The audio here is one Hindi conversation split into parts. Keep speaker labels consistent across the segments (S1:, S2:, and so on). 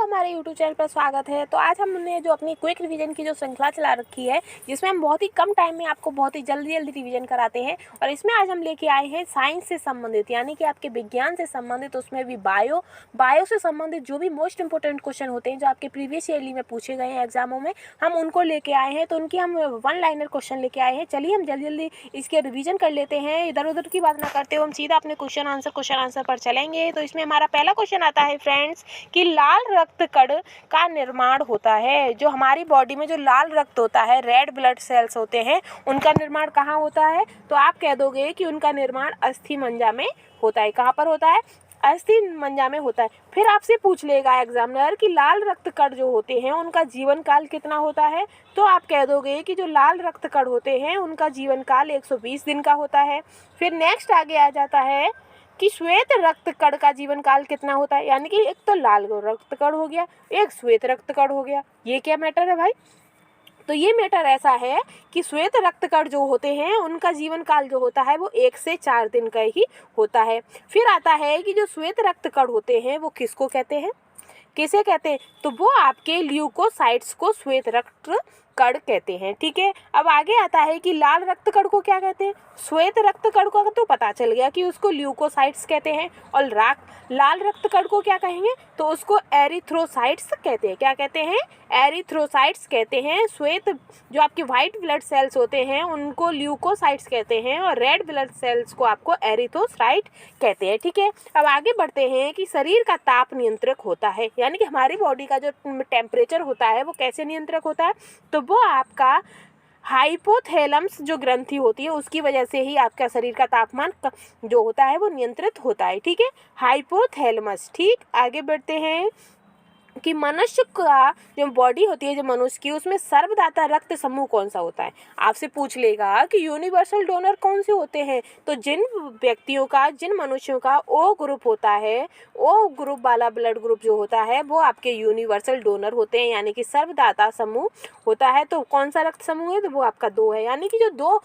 S1: हमारे यूट्यूब चैनल पर स्वागत है। तो आज हमने जो अपनी क्विक रिवीजन की जो श्रृंखला चला रखी है, जिसमें हम बहुत ही कम टाइम में आपको बहुत ही जल्दी रिवीजन कराते हैं। और इसमें आज हम लेके आए हैं साइंस से संबंधित, यानी कि आपके विज्ञान से संबंधित, उसमें भी बायो से संबंधित जो भी मोस्ट इंपोर्टेंट क्वेश्चन होते हैं, जो आपके प्रीवियस ईयरली में पूछे गए हैं एग्जामों में, हम उनको लेके आए हैं। तो उनकी हम 1 लाइनर क्वेश्चन लेके आए हैं। चलिए हम जल्दी इसके रिवीजन कर लेते हैं। इधर उधर की बात ना करते हुए हम सीधा अपने क्वेश्चन आंसर पर चलेंगे। तो इसमें हमारा पहला क्वेश्चन आता है फ्रेंड्स कि लाल रक्त कण का निर्माण होता है। जो हमारी बॉडी में जो लाल रक्त होता है, रेड ब्लड सेल्स होते हैं, उनका निर्माण कहाँ होता है? तो आप कह दोगे कि उनका निर्माण अस्थि मज्जा में होता है। कहाँ पर होता है? अस्थि मज्जा में होता है। फिर आपसे पूछ लेगा एग्जामिनर कि लाल रक्त कण जो होते हैं उनका जीवन काल कितना होता है? तो आप कह दोगे कि जो लाल रक्त कण होते हैं उनका जीवन काल 120 दिन का होता है। फिर नेक्स्ट आगे आ जाता है कि श्वेत रक्त कण का जीवन काल कितना होता है, यानी कि एक तो लाल रक्त कण हो गया, एक श्वेत रक्त कण हो गया। ये क्या मैटर है भाई? तो ये मैटर ऐसा है कि श्वेत रक्त कण जो होते हैं उनका जीवन काल जो होता है वो 1 से 4 दिन का ही होता है। फिर आता है कि जो श्वेत रक्त कण होते हैं वो किसको कहते हैं, किसे कहते हैं? तो वो आपके ल्यूकोसाइट्स को श्वेत रक्त कण कहते हैं। ठीक है, अब आगे आता है कि लाल रक्त कण को क्या कहते हैं? श्वेत रक्त कण को तो पता चल गया कि उसको ल्यूकोसाइट्स कहते हैं। और लाल रक्त कण को क्या कहेंगे? तो उसको एरिथ्रोसाइट्स कहते हैं। क्या कहते हैं? एरिथ्रोसाइट्स कहते हैं। श्वेत जो आपके व्हाइट ब्लड सेल्स होते हैं उनको ल्यूकोसाइट्स कहते हैं, और रेड ब्लड सेल्स को आपको एरिथ्रोसाइट कहते हैं। ठीक है, अब आगे बढ़ते हैं कि शरीर का ताप नियंत्रक होता है, यानी कि हमारी बॉडी का जो टेम्परेचर होता है वो कैसे नियंत्रक होता है? तो वो आपका हाइपोथैलेमस जो ग्रंथि होती है उसकी वजह से ही आपका शरीर का तापमान जो होता है वो नियंत्रित होता है। ठीक है, हाइपोथैलेमस। ठीक, आगे बढ़ते हैं कि मनुष्य का जो बॉडी होती है, जो मनुष्य की, उसमें सर्वदाता रक्त समूह कौन सा होता है? आपसे पूछ लेगा कि यूनिवर्सल डोनर कौन से होते हैं? तो जिन व्यक्तियों का, जिन मनुष्यों का ओ ग्रुप होता है, ओ ग्रुप वाला ब्लड ग्रुप जो होता है वो आपके यूनिवर्सल डोनर होते हैं, यानी कि सर्वदाता समूह होता है। तो कौन सा रक्त समूह है? तो वो आपका 2 है, यानी कि जो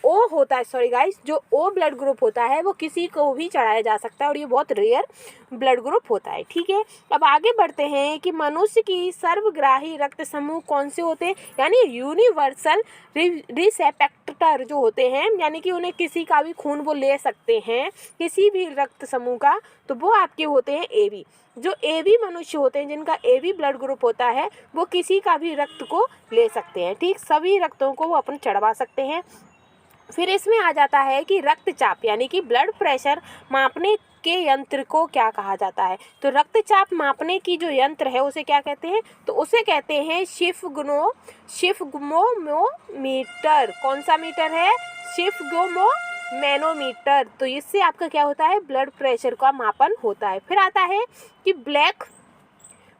S1: ओ होता है, सॉरी गाइस, जो ओ ब्लड ग्रुप होता है वो किसी को भी चढ़ाया जा सकता है और ये बहुत रेयर ब्लड ग्रुप होता है। ठीक है, अब आगे बढ़ते हैं कि मनुष्य की सर्वग्राही रक्त समूह कौन से होते हैं, यानी यूनिवर्सल रिसेप्टर जो होते हैं, यानी कि उन्हें किसी का भी खून वो ले सकते हैं, किसी भी रक्त समूह का, तो वो आपके होते हैं एबी। जो एबी मनुष्य होते हैं, जिनका एबी ब्लड ग्रुप होता है, वो किसी का भी रक्त को ले सकते हैं। ठीक, सभी रक्तों को वो अपन चढ़वा सकते हैं। फिर इसमें आ जाता है कि रक्तचाप, यानी कि ब्लड प्रेशर मापने के यंत्र को क्या कहा जाता है? तो रक्तचाप मापने की जो यंत्र है उसे क्या कहते हैं? तो उसे कहते हैं शिफ्गोमोमीटर। कौन सा मीटर है? शिफ्गोमोमैनोमीटर। तो इससे आपका क्या होता है? ब्लड प्रेशर का मापन होता है। फिर आता है कि ब्लैक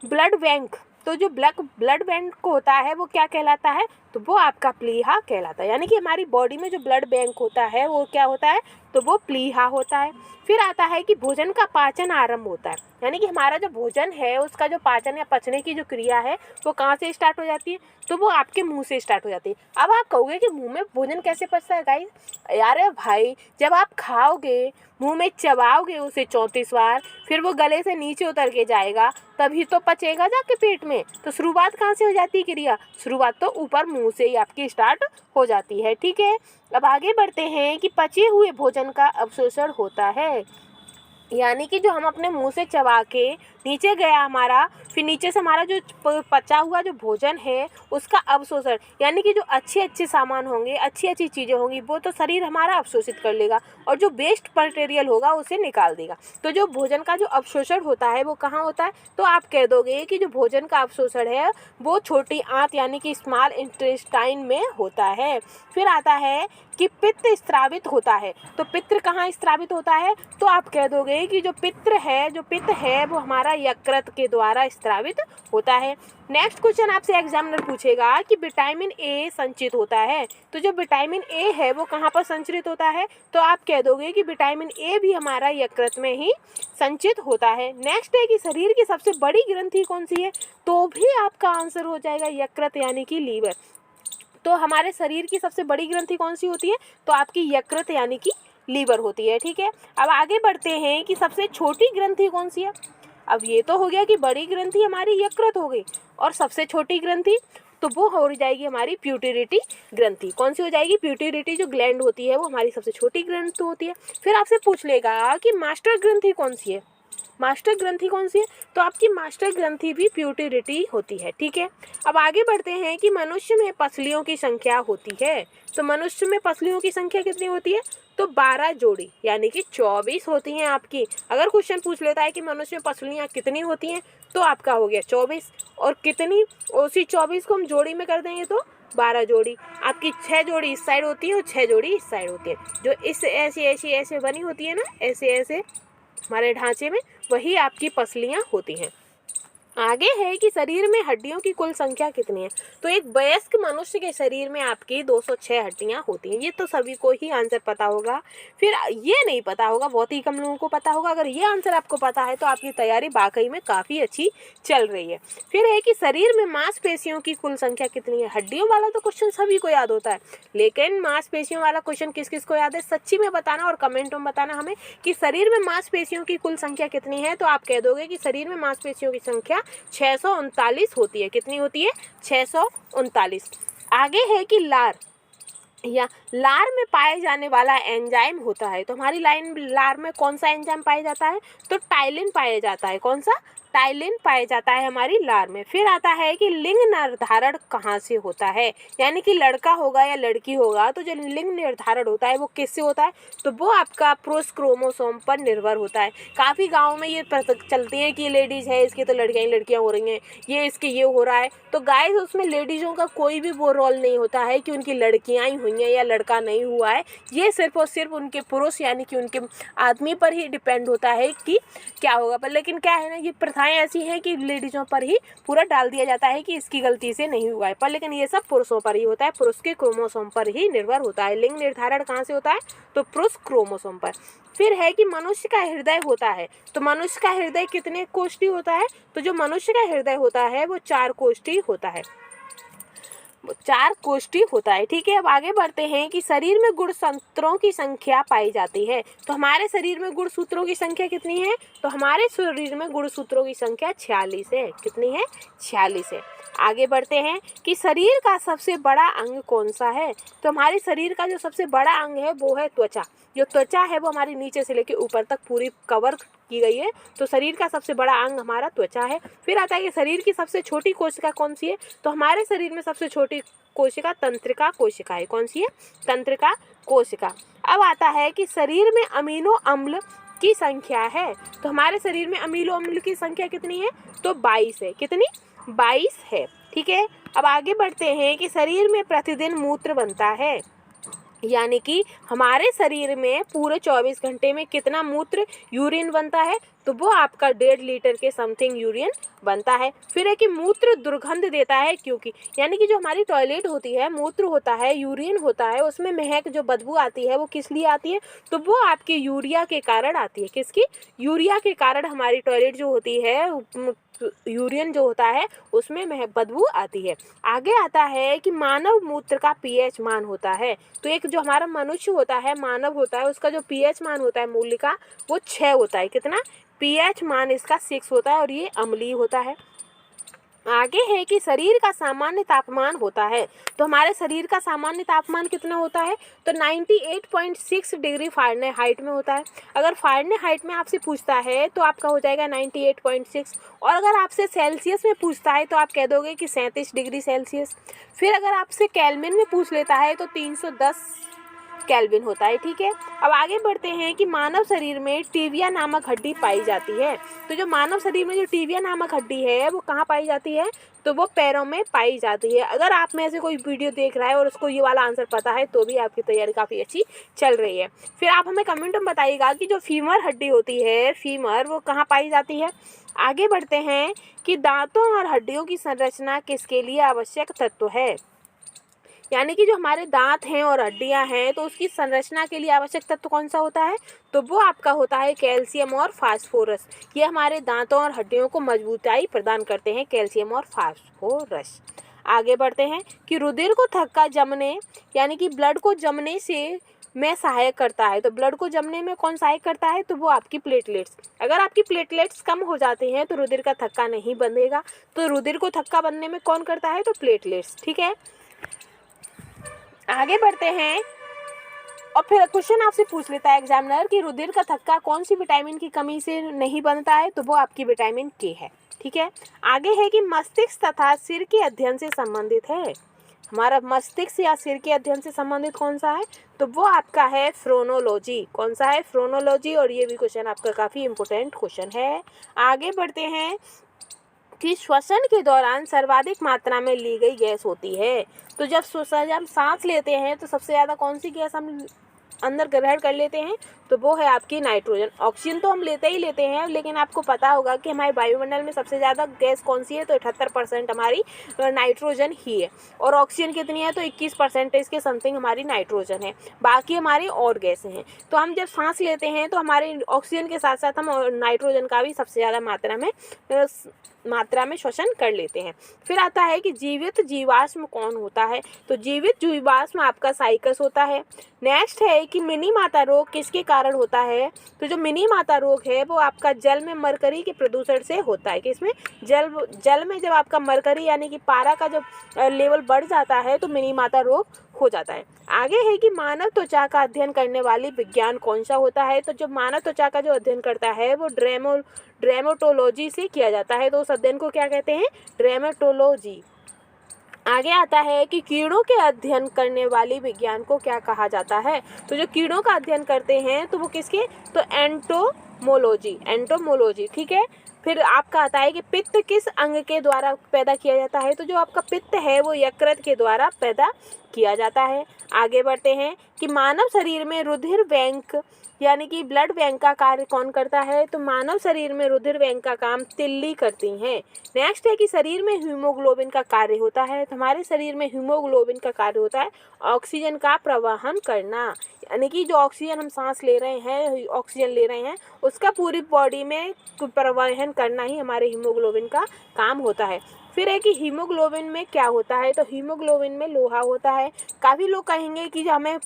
S1: ब्लड बैंक। तो जो ब्लड बैंक होता है वो क्या कहलाता है? तो वो आपका प्लीहा कहलाता है, यानी कि हमारी बॉडी में जो ब्लड बैंक होता है वो क्या होता है? तो वो प्लीहा होता है। फिर आता है कि भोजन का पाचन आरंभ होता है, यानी कि हमारा जो भोजन है उसका जो पाचन या पचने की जो क्रिया है वो कहाँ से स्टार्ट हो जाती है? तो वो आपके मुंह से स्टार्ट हो जाती है। अब आप कहोगे कि मुंह में भोजन कैसे पचता है गाइस? यार भाई, जब आप खाओगे, मुंह में चबाओगे उसे 34 बार, फिर वो गले से नीचे उतर के जाएगा, तभी तो पचेगा जाके पेट में। तो शुरुआत कहाँ से हो जाती है क्रिया? शुरुआत तो ऊपर मुंह से ही आपकी स्टार्ट हो जाती है। ठीक है, अब आगे बढ़ते हैं कि पचे हुए भोजन का अवशोषण होता है, यानी कि जो हम अपने मुंह से चबा के नीचे गया हमारा, फिर नीचे से हमारा जो पचा हुआ जो भोजन है उसका अवशोषण, यानी कि जो अच्छे सामान होंगे, अच्छी चीज़ें होंगी, वो तो शरीर हमारा अवशोषित कर लेगा और जो वेस्ट मटेरियल होगा उसे निकाल देगा। तो जो भोजन का जो अवशोषण होता है वो कहाँ होता है? तो आप कह दोगे कि जो भोजन का अवशोषण है वो छोटी आंत, यानी कि स्मॉल इंटेस्टाइन में होता है। फिर आता है कि पित्त स्त्रावित होता है। तो पित्त कहाँ स्त्रावित होता है? तो आप कह दोगे कि जो पित्त है वो हमारा यकृत के द्वारा स्त्रावित होता है। नेक्स्ट क्वेश्चन आपसे एग्जामिनर पूछेगा कि विटामिन ए संचित होता है। तो जो विटामिन ए है वो कहाँ पर संचित होता है? तो आप कह दोगे कि विटामिन ए भी हमारा यकृत में ही संचित होता है। नेक्स्ट है कि शरीर की सबसे बड़ी ग्रंथि कौन सी है? तो भी आपका आंसर हो जाएगा यकृत, यानी कि लीवर। तो हमारे शरीर की सबसे बड़ी ग्रंथि कौन सी होती है? तो आपकी यकृत, यानी कि लीवर होती है। ठीक है, अब आगे बढ़ते हैं कि सबसे छोटी ग्रंथि कौन सी है? अब ये तो हो गया कि बड़ी ग्रंथि हमारी यकृत हो गई, और सबसे छोटी ग्रंथि तो वो हो जाएगी हमारी प्यूटरेटी ग्रंथि। कौन सी हो जाएगी? प्यूटरेटी जो ग्लैंड होती है वो हमारी सबसे छोटी ग्रंथि होती है। फिर आपसे पूछ लेगा कि मास्टर ग्रंथि कौन सी है, मास्टर ग्रंथि कौन सी है? तो आपकी मास्टर ग्रंथि भी प्यूटरेटी होती है। ठीक है, अब आगे बढ़ते हैं कि मनुष्य में पसलियों की संख्या होती है। तो मनुष्य में पसलियों की संख्या कितनी होती है? तो 12 जोड़ी, यानी कि 24 होती हैं आपकी। अगर क्वेश्चन पूछ लेता है कि मनुष्य में पसलियाँ कितनी होती हैं, तो आपका हो गया 24, और कितनी, उसी 24 को हम जोड़ी में कर देंगे तो 12 जोड़ी। आपकी 6 जोड़ी इस साइड होती है और 6 जोड़ी इस साइड होती है। जो इस ऐसे बनी होती है ना, ऐसे हमारे ढांचे में, वही आपकी पसलियाँ होती हैं। आगे है कि शरीर में हड्डियों की कुल संख्या कितनी है। तो एक वयस्क मनुष्य के शरीर में आपकी 206 हड्डियां होती हैं। ये तो सभी को ही आंसर पता होगा। फिर ये नहीं पता होगा, बहुत ही कम लोगों को पता होगा। अगर ये आंसर आपको पता है तो आपकी तैयारी वाकई में काफ़ी अच्छी चल रही है। फिर है कि शरीर में मांसपेशियों की कुल संख्या कितनी है। हड्डियों वाला तो क्वेश्चन सभी को याद होता है, लेकिन मांसपेशियों वाला क्वेश्चन किस किस को याद है, सच्ची में बताना और कमेंट में बताना हमें कि शरीर में मांसपेशियों की कुल संख्या कितनी है। तो आप कह दोगे कि शरीर में मांसपेशियों की संख्या 639 होती है। कितनी होती है? 639। आगे है कि लार में पाए जाने वाला एंजाइम होता है। तो हमारी लार में कौन सा एंजाइम पाया जाता है? तो टाइलिन पाया जाता है। कौन सा? टाइलिन पाया जाता है हमारी लार में। फिर आता है कि लिंग निर्धारण कहाँ से होता है, यानी कि लड़का होगा या लड़की होगा तो जो लिंग निर्धारण होता है वो किससे होता है? तो वो आपका पुरुष क्रोमोसोम पर निर्भर होता है। काफ़ी गाँव में ये चलती है कि लेडीज़ है इसकी तो लड़कियाँ ही लड़कियाँ हो रही हैं, ये इसके ये हो रहा है। तो गाइस उसमें लेडीज़ों का कोई भी वो रोल नहीं होता है कि उनकी लड़कियाँ ही हुई हैं या लड़का नहीं हुआ है। ये सिर्फ और सिर्फ उनके पुरुष यानी कि उनके आदमी पर ही डिपेंड होता है कि क्या होगा। पर लेकिन क्या है ना, ये प्रथाएं ऐसी हैं कि लेडीज़ों पर ही पूरा डाल दिया जाता है कि इसकी गलती से नहीं हुआ है। पर लेकिन ये सब पुरुषों पर ही होता है, पुरुष के क्रोमोसोम पर ही निर्भर होता है। लिंग निर्धारण कहाँ से होता है? तो पुरुष क्रोमोसोम पर। फिर है कि मनुष्य का हृदय होता है। तो मनुष्य का हृदय कितने कोष्ठी होता है? तो जो मनुष्य का हृदय होता है वो 4 कोष्ठी होता है, 4 कोष्ठी होता है। ठीक है, अब आगे बढ़ते हैं कि शरीर में गुणसूत्रों की संख्या पाई जाती है। तो हमारे शरीर में गुणसूत्रों की संख्या कितनी है? तो हमारे शरीर में गुणसूत्रों की संख्या 46 है। कितनी है? 46 है। आगे बढ़ते हैं कि शरीर का सबसे बड़ा अंग कौन सा है। तो हमारे शरीर का जो सबसे बड़ा अंग है वो है त्वचा। जो त्वचा है वो हमारी नीचे से लेकर ऊपर तक पूरी कवर की गई है। तो शरीर का सबसे बड़ा अंग हमारा त्वचा है। फिर आता है कि शरीर की सबसे छोटी कोशिका कौन सी है। तो हमारे शरीर में सबसे छोटी कोशिका तंत्रिका कोशिका है। कौन सी है? तंत्रिका कोशिका। अब आता है कि शरीर में अमीनो अम्ल की संख्या है। तो हमारे शरीर में अमीनो अम्ल की संख्या कितनी है? तो 22 है। कितनी? 22 है। ठीक है, अब आगे बढ़ते हैं कि शरीर में प्रतिदिन मूत्र बनता है, यानी कि हमारे शरीर में पूरे 24 घंटे में कितना मूत्र यूरिन बनता है। तो वो आपका 1.5 लीटर के समथिंग यूरिन बनता है। फिर है कि मूत्र दुर्गंध देता है, क्योंकि यानी कि जो हमारी टॉयलेट होती है, मूत्र होता है, यूरिन होता है, उसमें महक जो बदबू आती है वो किस लिए आती है? तो वो आपके यूरिया के कारण आती है। किसकी? यूरिया के कारण हमारी टॉयलेट जो होती है, यूरिन जो होता है उसमें बदबू आती है। आगे आता है कि मानव मूत्र का पीएच मान होता है। तो एक जो हमारा मनुष्य होता है, मानव होता है, उसका जो पीएच मान होता है मूल्य का वो 6 होता है। कितना? पीएच मान इसका 6 होता है और ये अम्लीय होता है। आगे है कि शरीर का सामान्य तापमान होता है। तो हमारे शरीर का सामान्य तापमान कितना होता है? तो 98.6 डिग्री फ़ारेनहाइट में होता है। अगर फ़ारेनहाइट में आपसे पूछता है तो आपका हो जाएगा 98.6, और अगर आपसे सेल्सियस में पूछता है तो आप कह दोगे कि 37 डिग्री सेल्सियस। फिर अगर आपसे केल्विन में पूछ लेता है तो 310 केल्विन होता है। ठीक है, अब आगे बढ़ते हैं कि मानव शरीर में टिबिया नामक हड्डी पाई जाती है। तो जो मानव शरीर में जो टिबिया नामक हड्डी है वो कहाँ पाई जाती है? तो वो पैरों में पाई जाती है। अगर आप में से कोई वीडियो देख रहा है और उसको ये वाला आंसर पता है तो भी आपकी तैयारी काफ़ी अच्छी चल रही है। फिर आप हमें कमेंट में बताइएगा कि जो फीमर हड्डी होती है, फीमर, वो कहाँ पाई जाती है। आगे बढ़ते हैं कि दांतों और हड्डियों की संरचना किसके लिए आवश्यक तत्व है, यानी कि जो हमारे दांत हैं और हड्डियां हैं तो उसकी संरचना के लिए आवश्यक तत्व कौन सा होता है? तो वो आपका होता है कैल्शियम और फास्फोरस। ये हमारे दांतों और हड्डियों को मजबूताई प्रदान करते हैं, कैल्शियम और फास्फोरस। आगे बढ़ते हैं कि रुधिर को थक्का जमने यानी कि ब्लड को जमने से में सहायक करता है। तो ब्लड को जमने में कौन सहायक करता है? तो वो आपकी प्लेटलेट्स। अगर आपकी प्लेटलेट्स कम हो जाते हैं तो रुधिर का थक्का नहीं बंधेगा। तो रुधिर को थक्का बनने में कौन करता है? तो प्लेटलेट्स। ठीक है, आगे बढ़ते हैं। और फिर क्वेश्चन आपसे पूछ लेता है एग्जामिनर कि रुधिर का थक्का कौन सी विटामिन की कमी से नहीं बनता है? तो वो आपकी विटामिन के है। ठीक है, आगे है कि मस्तिष्क तथा सिर के अध्ययन से संबंधित है। हमारा मस्तिष्क या सिर के अध्ययन से संबंधित कौन सा है? तो वो आपका है फ्रोनोलॉजी। कौन सा है? फ्रोनोलॉजी। और ये भी क्वेश्चन आपका काफ़ी इंपॉर्टेंट क्वेश्चन है। आगे बढ़ते हैं कि श्वसन के दौरान सर्वाधिक मात्रा में ली गई गैस होती है। तो जब हम सांस लेते हैं तो सबसे ज़्यादा कौन सी गैस हम अंदर ग्रहण कर लेते हैं? तो वो है आपकी नाइट्रोजन। ऑक्सीजन तो हम लेते ही लेते हैं, लेकिन आपको पता होगा कि हमारे वायुमंडल में सबसे ज़्यादा गैस कौन सी है? तो 78% हमारी नाइट्रोजन ही है। और ऑक्सीजन कितनी है? तो 21% के समथिंग हमारी नाइट्रोजन है, बाकी हमारी और गैसें हैं। तो हम जब सांस लेते हैं तो हमारे ऑक्सीजन के साथ साथ हम नाइट्रोजन का भी सबसे ज़्यादा मात्रा में श्वसन कर लेते हैं। फिर आता है कि जीवित जीवाश्म कौन होता है? तो जीवित जीवाश्म आपका साइकस होता है। नेक्स्ट है कि मिनी माता रोग किसके कारण होता है? तो जो मिनी माता रोग है वो आपका जल में मरकरी के प्रदूषण से होता है। कि इसमें जल में जब आपका मरकरी यानी कि पारा का जब लेवल बढ़ जाता है तो मिनी माता रोग हो जाता है। आगे है कि मानव त्वचा का अध्ययन करने वाली विज्ञान कौन सा होता है? तो जो मानव त्वचा का जो अध्ययन करता है वो ड्रेमेटोलॉजी से किया जाता है। तो उस अध्ययन को क्या कहते हैं? ड्रेमेटोलॉजी। आगे आता है कि कीड़ों के अध्ययन करने वाली विज्ञान को क्या कहा जाता है? तो जो कीड़ों का अध्ययन करते हैं तो वो किसके? तो एंटोमोलॉजी। ठीक है, फिर आपका आता है कि पित्त किस अंग के द्वारा पैदा किया जाता है? तो जो आपका पित्त है वो यकृत के द्वारा पैदा किया जाता है। आगे बढ़ते हैं कि मानव शरीर में रुधिर बैंक यानी कि ब्लड बैंक का कार्य कौन करता है? तो मानव शरीर में रुधिर बैंक का काम तिल्ली करती हैं। नेक्स्ट है कि शरीर में हीमोग्लोबिन का कार्य होता है। तो हमारे शरीर में हीमोग्लोबिन का कार्य होता है ऑक्सीजन का प्रवाहन करना, यानी कि जो ऑक्सीजन हम सांस ले रहे हैं, ऑक्सीजन ले रहे हैं, उसका पूरी बॉडी में प्रवाहन करना ही हमारे हीमोग्लोबिन का काम होता है। फिर है कि हीमोग्लोबिन में क्या होता है? तो हीमोग्लोबिन में लोहा होता है। काफ़ी लोग कहेंगे कि हमें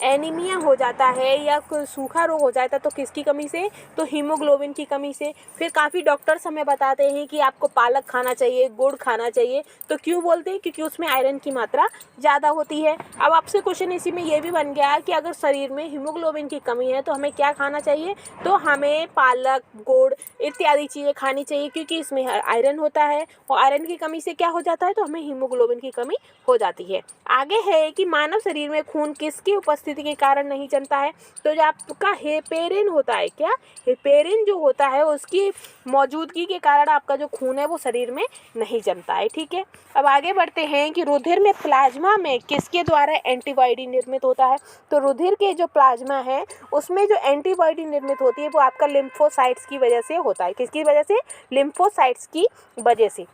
S1: एनीमिया हो जाता है या कोई सूखा रोग हो जाता है तो किसकी कमी से? तो हीमोग्लोबिन की कमी से। फिर काफ़ी डॉक्टर्स हमें बताते हैं कि आपको पालक खाना चाहिए, गुड़ खाना चाहिए। तो क्यों बोलते हैं? क्योंकि उसमें आयरन की मात्रा ज़्यादा होती है। अब आपसे क्वेश्चन इसी में ये भी बन गया कि अगर शरीर में हीमोग्लोबिन की कमी है तो हमें क्या खाना चाहिए? तो हमें पालक, गुड़ इत्यादि चीज़ें खानी चाहिए, क्योंकि इसमें आयरन होता है और आयरन की कमी से क्या हो जाता है? तो हमें हीमोग्लोबिन की कमी हो जाती है। आगे है कि मानव शरीर में खून किसकी उपस्थिति के कारण नहीं जमता है? तो जो आपका हेपेरिन होता है, क्या हेपेरिन जो होता है उसकी मौजूदगी के कारण आपका जो खून है वो शरीर में नहीं जमता है। ठीक है, अब आगे बढ़ते हैं कि रुधिर में प्लाज्मा में किसके द्वारा एंटीबॉडी निर्मित होता है? तो रुधिर के जो प्लाज्मा है उसमें जो एंटीबॉडी निर्मित होती है वो आपका लिम्फोसाइट्स की वजह से होता है। किसकी वजह से? लिम्फोसाइट्स की वजह से।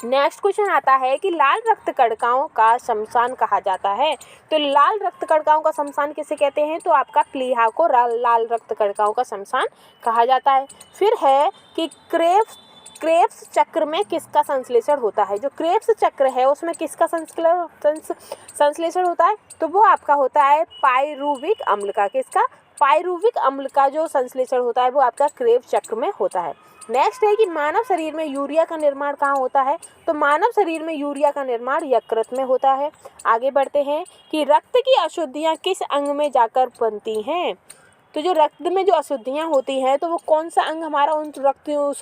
S1: नेक्स्ट क्वेश्चन आता है कि लाल रक्त कणिकाओं का शमशान कहा जाता है। तो लाल रक्त कणिकाओं का शमशान किसे कहते हैं? तो आपका प्लीहा को लाल रक्त कणिकाओं का शमशान कहा जाता है। फिर है कि क्रेब्स चक्र में किसका संश्लेषण होता है? जो क्रेब्स चक्र है उसमें किसका संश्लेषण होता है? तो वो आपका होता है पाइरुविक अम्ल का। किसका? पाइरुविक अम्ल का जो संश्लेषण होता है वो आपका क्रेब्स चक्र में होता है। नेक्स्ट है कि मानव शरीर में यूरिया का निर्माण कहाँ होता है? तो मानव शरीर में यूरिया का निर्माण यकृत में होता है। आगे बढ़ते हैं कि रक्त की अशुद्धियाँ किस अंग में जाकर बनती हैं? तो जो रक्त में जो अशुद्धियाँ होती हैं तो वो कौन सा अंग हमारा उन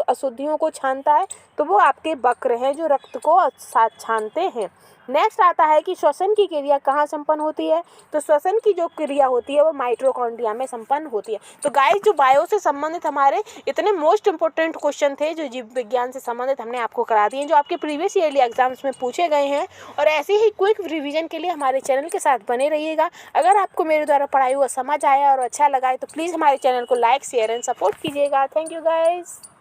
S1: अशुद्धियों को छानता है? तो वो आपके वक्र हैं जो रक्त को छानते हैं। नेक्स्ट आता है कि श्वसन की क्रिया कहाँ संपन्न होती है? तो श्वसन की जो क्रिया होती है वो माइटोकॉन्ड्रिया में संपन्न होती है। तो गाइस, जो बायो से संबंधित हमारे इतने मोस्ट इंपॉर्टेंट क्वेश्चन थे जो जीव विज्ञान से संबंधित हमने आपको करा दिए, जो आपके प्रीवियस ईयरली एग्जाम्स में पूछे गए हैं। और ऐसे ही क्विक रिवीजन के लिए हमारे चैनल के साथ बने रहिएगा। अगर आपको मेरे द्वारा पढ़ाई हुआ समझ आया और अच्छा लगा है तो प्लीज़ हमारे चैनल को लाइक, शेयर एंड सपोर्ट कीजिएगा। Thank you guys.